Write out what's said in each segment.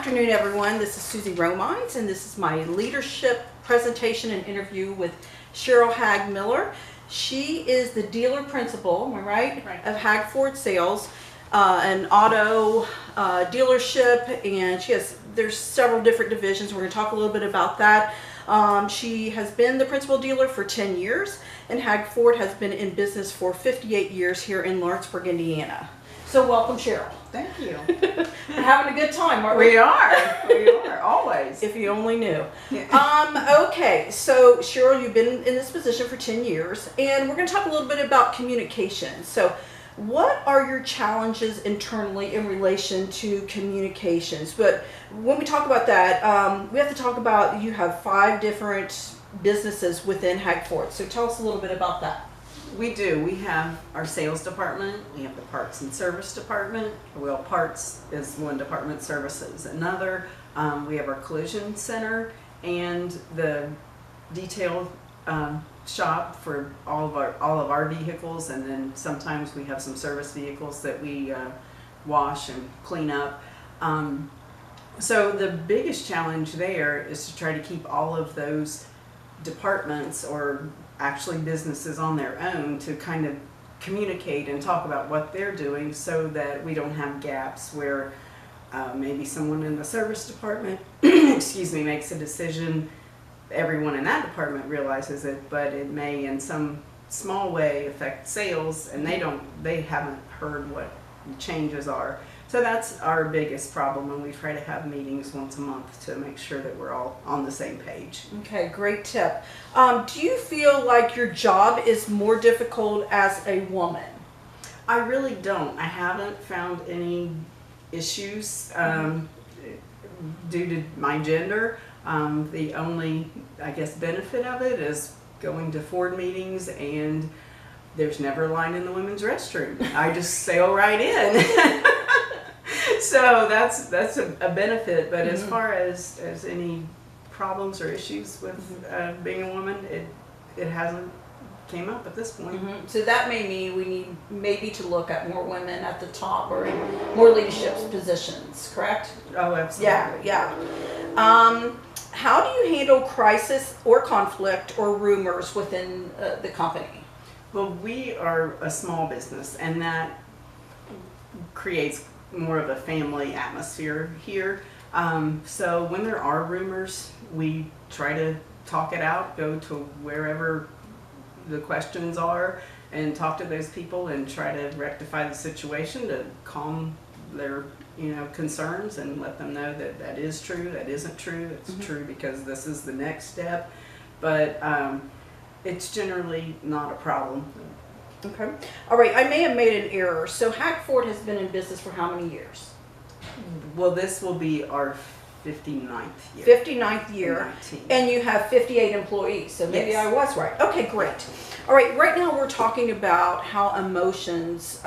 afternoon, everyone. This is Susie Romines, and this is my leadership presentation and interview with Sheryl Haag Miller. She is the dealer principal, am I right? Right. Of Haag Ford Sales, an auto dealership, and there's several different divisions. We're going to talk a little bit about that. She has been the principal dealer for 10 years, and Haag Ford has been in business for 58 years here in Lawrenceburg, Indiana. So welcome, Sheryl. Thank you. We're having a good time, aren't we? We are, always. If you only knew. Yeah. Okay, so Sheryl, you've been in this position for 10 years, and we're going to talk a little bit about communication. So what are your challenges internally in relation to communications? But when we talk about that, we have to talk about, you have 5 different businesses within Haag Ford. So tell us a little bit about that. We do. We have our sales department. We have the parts and service department. Well, parts is one department, services another. We have our collision center and the detail shop for all of our vehicles, and then sometimes we have some service vehicles that we wash and clean up. So the biggest challenge there is to try to keep all of those departments, or actually businesses on their own, to kind of communicate and talk about what they're doing, so that we don't have gaps where maybe someone in the service department excuse me, makes a decision. Everyone in that department realizes it, but it may in some small way affect sales, and they haven't heard what the changes are. So that's our biggest problem, and we try to have meetings once a month to make sure that we're all on the same page. Okay, great tip. Do you feel like your job is more difficult as a woman? I really don't. I haven't found any issues due to my gender. The only, I guess, benefit of it is going to Ford meetings, and there's never a line in the women's restroom. I just sail right in. So that's a benefit. But as far as any problems or issues with being a woman, it hasn't came up at this point. So that may mean we need maybe to look at more women at the top or in more leadership positions, correct? Oh, absolutely. Yeah. How do you handle crisis or conflict or rumors within the company? Well, we are a small business, and that creates more of a family atmosphere here. So when there are rumors, we try to talk it out, go to wherever the questions are and talk to those people and try to rectify the situation to calm their concerns, and let them know that that is true, that isn't true, it's true because this is the next step. But it's generally not a problem. Okay. All right. I may have made an error. So Haag Ford has been in business for how many years? Well, this will be our 59th year. 59th year. 19. And you have 58 employees. So maybe Yes. I was right. Okay, great. All right. Right now we're talking about how emotions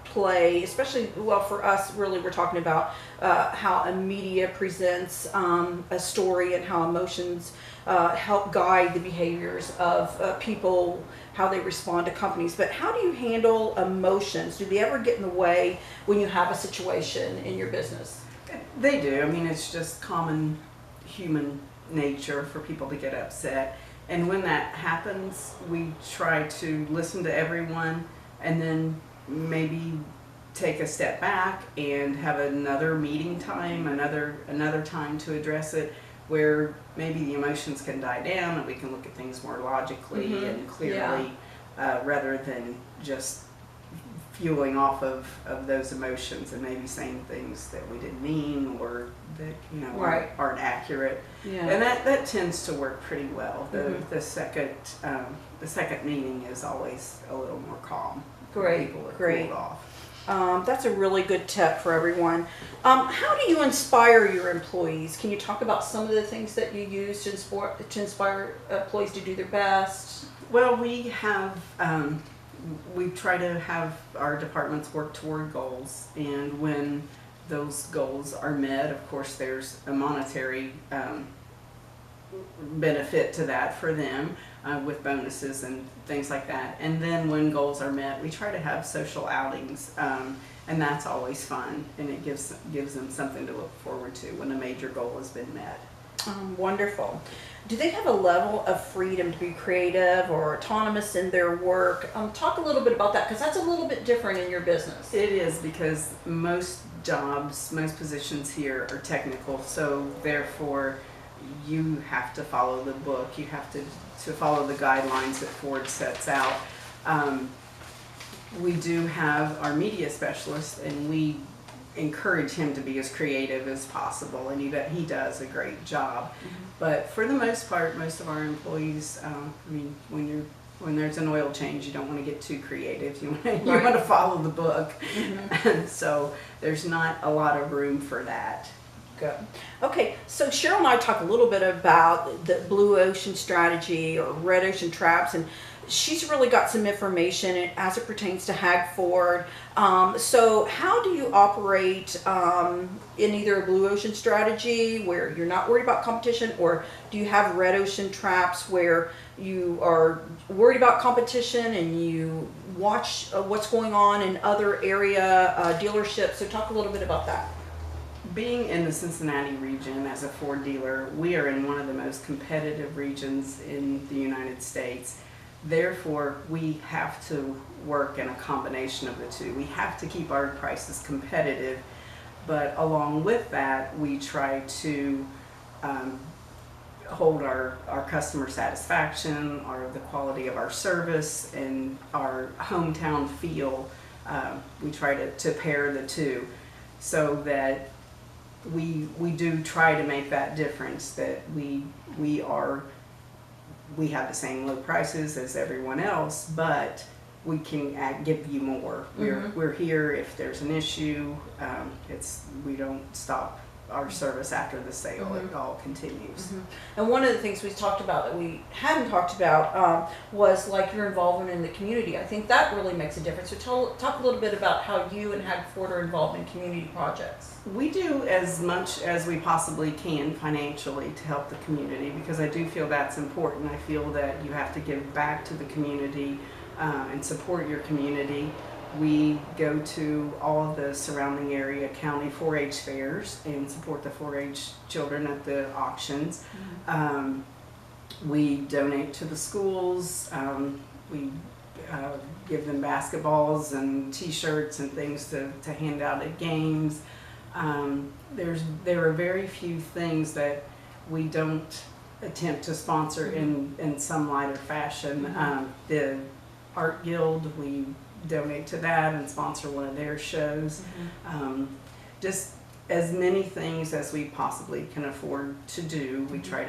play, especially, well, for us, really, we're talking about how a media presents a story, and how emotions help guide the behaviors of people, how they respond to companies. But how do you handle emotions? Do they ever get in the way when you have a situation in your business? They do. I mean, it's just common human nature for people to get upset. And when that happens, we try to listen to everyone, and then maybe take a step back and have another meeting time, another time to address it, where maybe the emotions can die down and we can look at things more logically and clearly, rather than just fueling off of those emotions and maybe saying things that we didn't mean, or that aren't accurate. Yeah. And that tends to work pretty well. The second meeting is always a little more calm. Great, People are great. cooled off. That's a really good tip for everyone. How do you inspire your employees? Can you talk about some of the things that you use to inspire employees to do their best? Well, we try to have our departments work toward goals, and when those goals are met, of course, there's a monetary benefit to that for them. with bonuses and things like that. And then when goals are met, we try to have social outings, and that's always fun, and it gives them something to look forward to when a major goal has been met. Wonderful. Do they have a level of freedom to be creative or autonomous in their work? Talk a little bit about that, because that's a little bit different in your business. It is, because most jobs, most positions here are technical, so therefore you have to follow the book. You have to follow the guidelines that Ford sets out. We do have our media specialist, and we encourage him to be as creative as possible, and he does a great job. But for the most part, most of our employees, I mean, when there's an oil change, you don't want to get too creative. You want to follow the book. So there's not a lot of room for that. Good. Okay, so Sheryl and I talked a little bit about the blue ocean strategy or red ocean traps, and she's really got some information as it pertains to Haag Ford. So how do you operate in either a blue ocean strategy where you're not worried about competition, or do you have red ocean traps where you are worried about competition and you watch what's going on in other area dealerships? So talk a little bit about that. Being in the Cincinnati region as a Ford dealer, we are in one of the most competitive regions in the United States. Therefore, we have to work in a combination of the two. We have to keep our prices competitive, but along with that, we try to hold our customer satisfaction, the quality of our service, and our hometown feel. We try to pair the two so that we do try to make that difference, that we have the same low prices as everyone else, but we can give you more. We're here if there's an issue. We don't stop our service after the sale. It all continues. And one of the things we talked about that we hadn't talked about was like your involvement in the community. I think that really makes a difference. So talk a little bit about how you and Haag Ford are involved in community projects. We do as much as we possibly can financially to help the community, because I do feel that's important. I feel that you have to give back to the community and support your community. We go to all of the surrounding area county 4-H fairs and support the 4-H children at the auctions. We donate to the schools. We give them basketballs and t-shirts and things to hand out at games. There are very few things that we don't attempt to sponsor in some light or fashion. The Art Guild, we donate to that and sponsor one of their shows. Just as many things as we possibly can afford to do, we try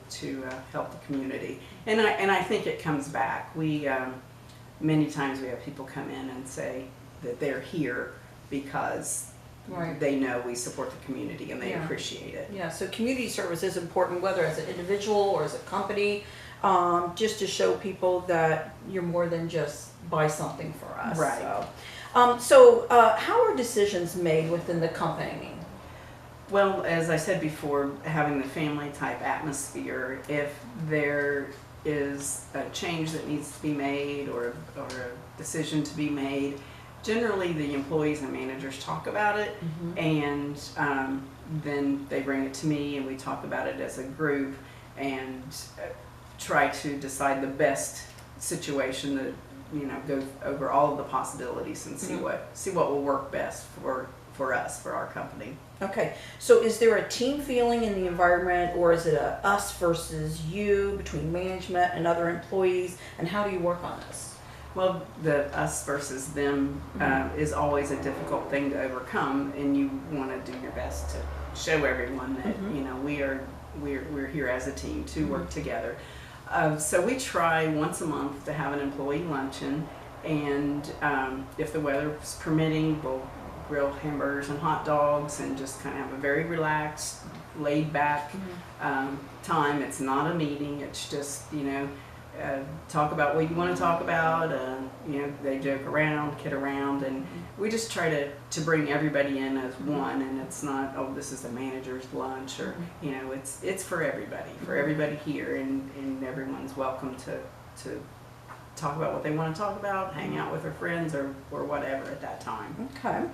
to help the community. And I think it comes back. Many times we have people come in and say that they're here because they know we support the community and they appreciate it. Yeah, so community service is important, whether as an individual or as a company, just to show people that you're more than just buy something for us. Right. So how are decisions made within the company? Well, as I said before, having the family type atmosphere, if there is a change that needs to be made or a decision to be made, generally the employees and managers talk about it, and then they bring it to me and we talk about it as a group and try to decide the best situation that go over all of the possibilities and see what will work best for us, for our company. Okay, so is there a team feeling in the environment, or is it a us versus you between management and other employees, and how do you work on this? Well, the us versus them is always a difficult thing to overcome, and you want to do your best to show everyone that we're here as a team to work together. So we try once a month to have an employee luncheon, and if the weather's permitting, we'll grill hamburgers and hot dogs and just kind of have a very relaxed, laid back time. It's not a meeting, it's just, talk about what you want to talk about. You know, they joke around, kid around, and we just try to bring everybody in as one. And it's not, oh, this is the manager's lunch, or you know, it's for everybody here, and everyone's welcome to talk about what they want to talk about, hang out with their friends, or whatever at that time. Okay.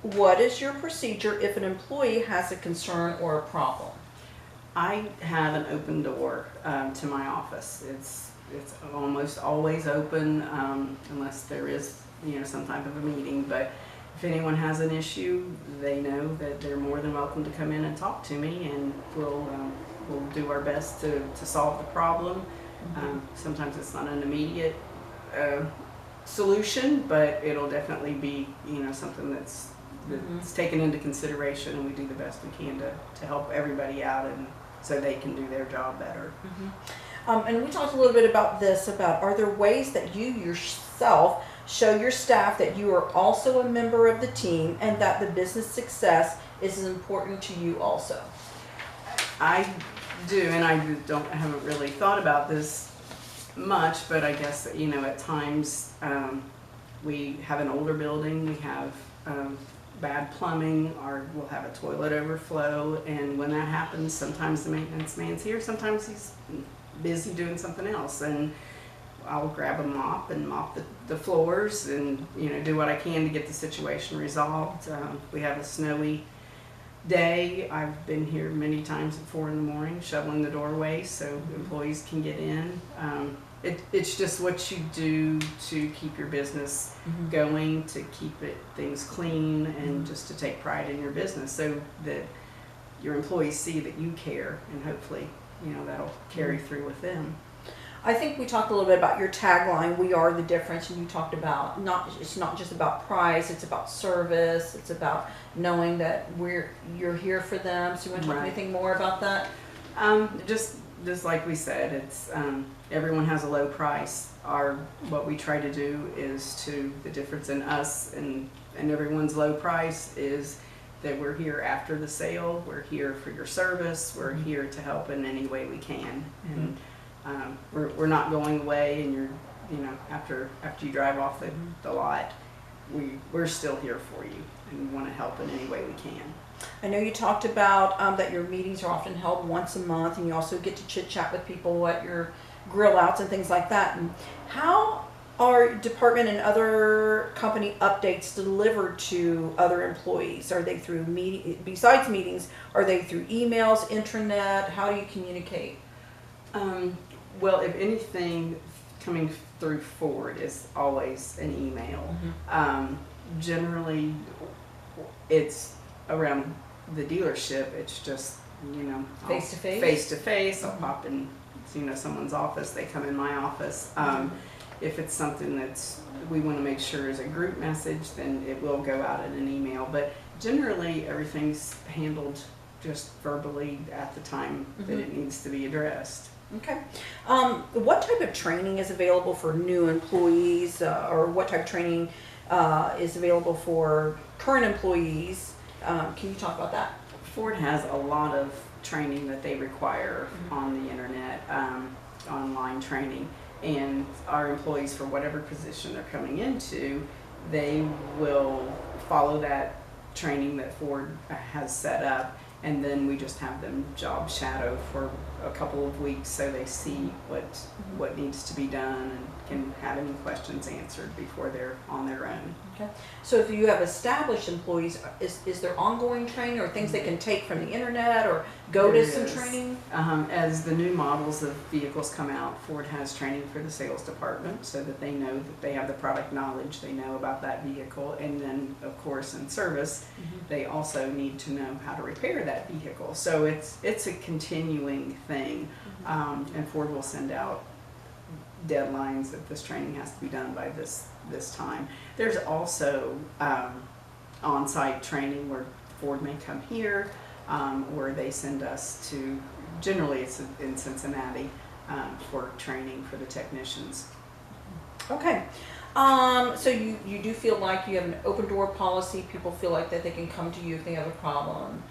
What is your procedure if an employee has a concern or a problem? I have an open door to my office. It's almost always open, unless there is, you know, some type of a meeting. But if anyone has an issue, they know that they're more than welcome to come in and talk to me, and we'll do our best to solve the problem. Sometimes it's not an immediate solution, but it'll definitely be, you know, something that's taken into consideration, and we do the best we can to help everybody out, and so they can do their job better. And we talked a little bit about this, are there ways that you yourself show your staff that you are also a member of the team and that the business success is as important to you also? I do, and I haven't really thought about this much, but I guess, you know, at times we have an older building, we have bad plumbing, or we'll have a toilet overflow, and when that happens, sometimes the maintenance man's here, sometimes he's busy doing something else, and I'll grab a mop and mop the floors, and, you know, do what I can to get the situation resolved. We have a snowy day. I've been here many times at 4 in the morning shoveling the doorway so employees can get in. It's just what you do to keep your business going, to keep things clean, and just to take pride in your business so that your employees see that you care, and hopefully, you know, that'll carry through with them. I think we talked a little bit about your tagline, "We are the difference," and you talked about it's not just about price, it's about service, it's about knowing that you're here for them. So you want to talk anything more about that? Just like we said, it's everyone has a low price. What we try to do is the difference in us and everyone's low price is that we're here after the sale, we're here for your service, we're here to help in any way we can, and we're not going away, and you know, after you drive off the lot, we're still here for you, and we want to help in any way we can. I know you talked about that your meetings are often held once a month, and you also get to chit chat with people at your grill outs and things like that. And how are department and other company updates delivered to other employees? Are they through besides meetings, are they through emails, intranet? How do you communicate? Well, if anything, coming through Ford is always an email. Generally, it's around the dealership. It's just, you know, Face to face? Face to face. I'll pop in, you know, someone's office. They come in my office. If it's something we want to make sure is a group message, then it will go out in an email. But generally, everything's handled just verbally at the time that it needs to be addressed. Okay. What type of training is available for new employees, or what type of training is available for current employees? Can you talk about that? Ford has a lot of training that they require on the internet, online training, and our employees, for whatever position they're coming into, they will follow that training that Ford has set up, and then we just have them job shadow for a couple of weeks so they see what needs to be done and can have any questions answered before they're on their own. Okay. So if you have established employees, is there ongoing training or things they can take from the internet or go to some training? As the new models of vehicles come out, Ford has training for the sales department so that they know that they have the product knowledge, they know about that vehicle, and then of course in service they also need to know how to repair that vehicle. So it's a continuing thing, and Ford will send out deadlines that this training has to be done by this time. There's also on-site training where Ford may come here, or they send us to, generally it's in Cincinnati, for training for the technicians. Okay. So you do feel like you have an open door policy. People feel like that they can come to you if they have a problem.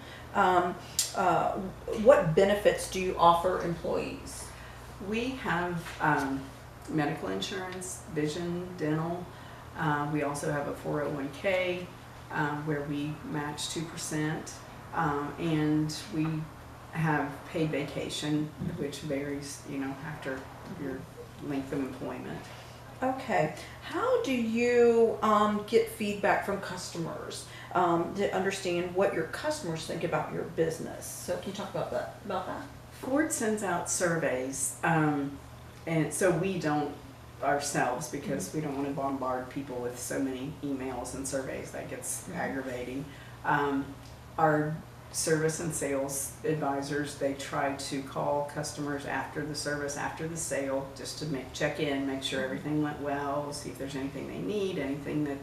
What benefits do you offer employees? We have medical insurance, vision, dental. We also have a 401k where we match 2%, and we have paid vacation, which varies, after your length of employment. Okay. How do you get feedback from customers to understand what your customers think about your business? So can you talk about that? Ford sends out surveys, and so we don't ourselves, because we don't want to bombard people with so many emails and surveys. That gets aggravating. Our service and sales advisors, they try to call customers after the service, after the sale, just to check in, make sure everything went well, see if there's anything they need, anything that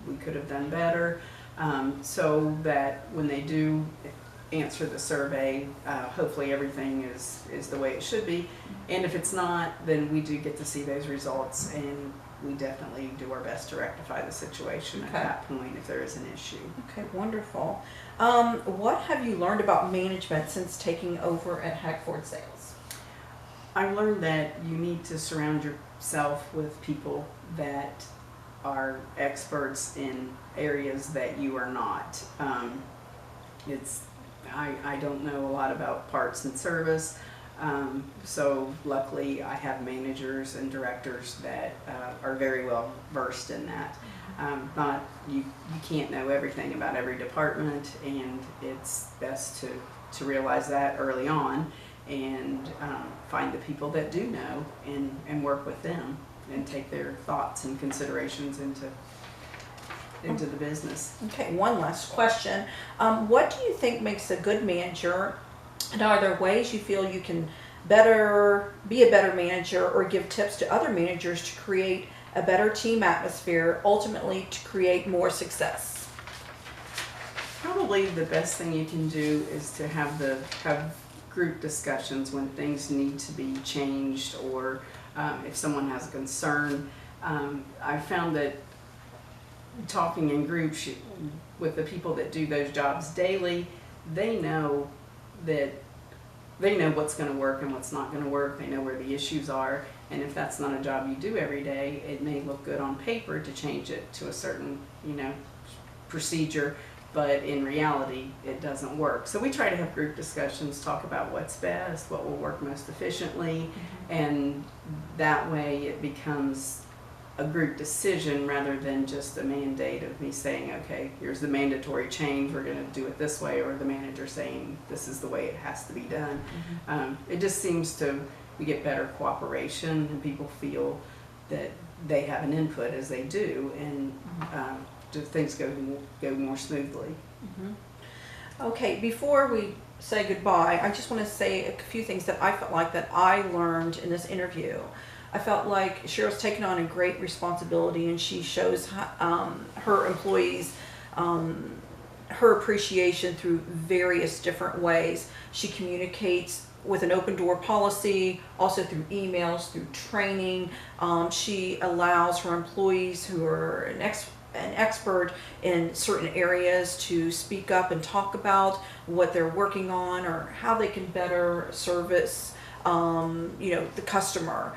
we could have done better, so that when they do answer the survey, hopefully everything is the way it should be. And if it's not, then we do get to see those results, and we definitely do our best to rectify the situation at that point if there is an issue. Okay, wonderful. What have you learned about management since taking over at Haag Ford Sales? I learned that you need to surround yourself with people that are experts in areas that you are not. I don't know a lot about parts and service, so luckily I have managers and directors that are very well versed in that. You can't know everything about every department, and it's best to realize that early on, and find the people that do know and work with them and take their thoughts and considerations into the business. Okay, one last question. What do you think makes a good manager, and are there ways you feel you can be a better manager, or give tips to other managers to create a better team atmosphere, ultimately to create more success? Probably the best thing you can do is to have group discussions when things need to be changed, or if someone has a concern. I found that talking in groups with the people that do those jobs daily, they know what's going to work and what's not going to work. They know where the issues are, and if that's not a job you do every day, it may look good on paper to change it to a certain procedure, but in reality it doesn't work. So we try to have group discussions, talk about what's best, what will work most efficiently, and that way it becomes a group decision rather than just a mandate of me saying, okay, here's the mandatory change, we're going to do it this way, or the manager saying this is the way it has to be done. It just seems we get better cooperation, and people feel that they have an input as they do, and things go more smoothly. Okay, before we say goodbye, I just want to say a few things that I felt like that I learned in this interview. I felt like Sheryl's taken on a great responsibility, and she shows her employees her appreciation through various different ways. She communicates with an open door policy, also through emails, through training. She allows her employees who are an expert in certain areas to speak up and talk about what they're working on, or how they can better service the customer.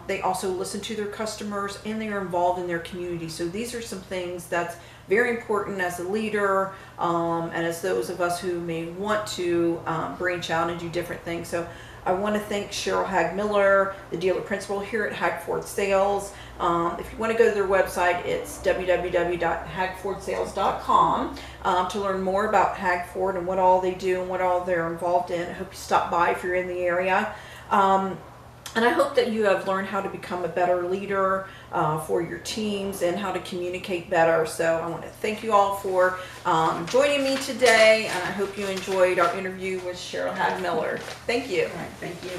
They also listen to their customers, and they are involved in their community. So these are some things that's very important as a leader, and as those of us who may want to branch out and do different things. So I want to thank Sheryl Haag-Miller, the dealer principal here at Haag Ford Sales. If you want to go to their website, it's www.haagfordsales.com to learn more about Haag Ford and what all they do and what all they're involved in. I hope you stop by if you're in the area. And I hope that you have learned how to become a better leader for your teams, and how to communicate better. So I want to thank you all for joining me today, and I hope you enjoyed our interview with Sheryl Haag-Miller. Thank you. All right, thank you.